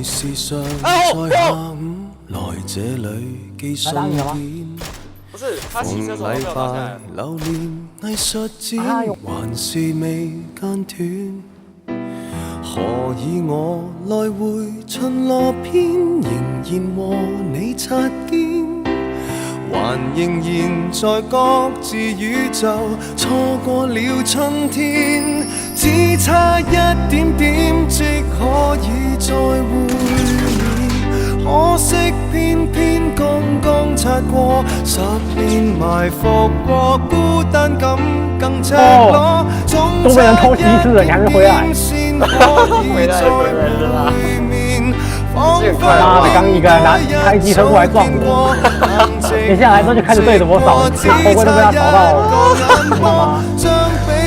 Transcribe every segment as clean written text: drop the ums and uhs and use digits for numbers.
時常在下午來這裏寄信件。不是，他騎車時候沒有打下來。留念藝術展，還是未間斷。何以我來回巡邏篇，仍然和你擦肩，還仍然在各自宇宙，錯過了春天，只差一點點即可以再會面，可惜偏偏剛剛擦過，10年埋伏過，孤單感更赤裸，總差一點點先可以再會面。媽的，剛一個人拿開機車過來撞我，你下來之後就開始對着我掃，頭盔都被他掃到了。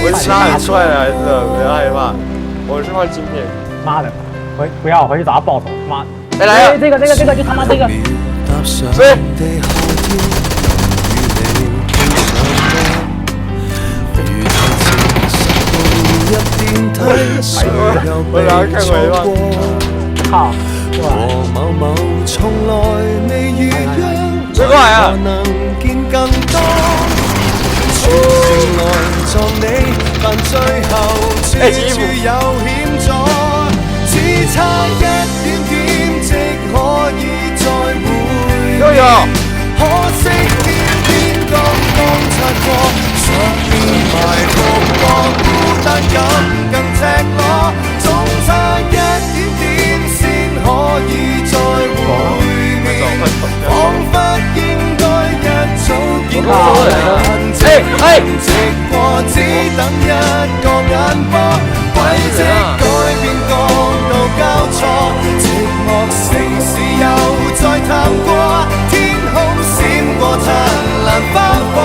我是拉很帥的，真的不要害怕。我去換晶片。媽的，不要，回去找他報仇。媽的，哎來了，這個就他媽這個。追。我哪看過一半？靠！和某某從來未遇約，追過來啊！能見更多。全城來撞你，但最後處處有險阻，只差一點點即可以再會面。可惜偏偏剛剛擦過，10年埋伏過，孤單感更赤裸，總差一點點先可以再會面，彷彿應該一早見過痕跡，直過只等一個眼波，軌跡改變角度交錯，寂寞城市又再探過，天空閃過燦爛花火，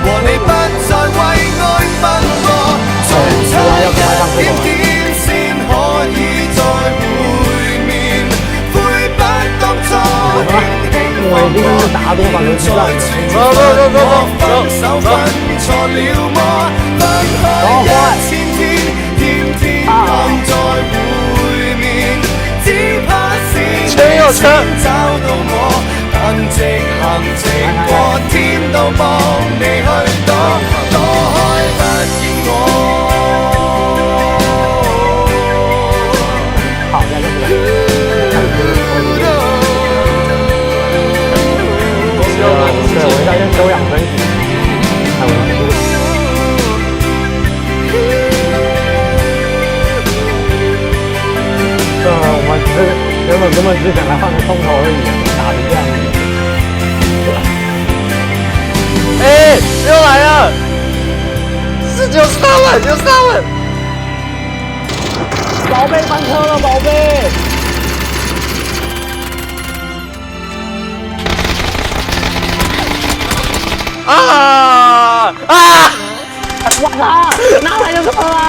和你不再為愛奔波，總差一點點先可以再會面，悔不當初輕輕放過，現在情況我分手分錯了麼？分開1000天，天天盼再會面，只怕是你先找到我，但直行直過天都幫你去躲，躲開不見我。我要先休養身體。我们原本只是想来换个风头而已，打成这样。哎，又来了！就是他们，就是他们！宝贝翻车了，宝贝！啊！我操！哪来的车啊？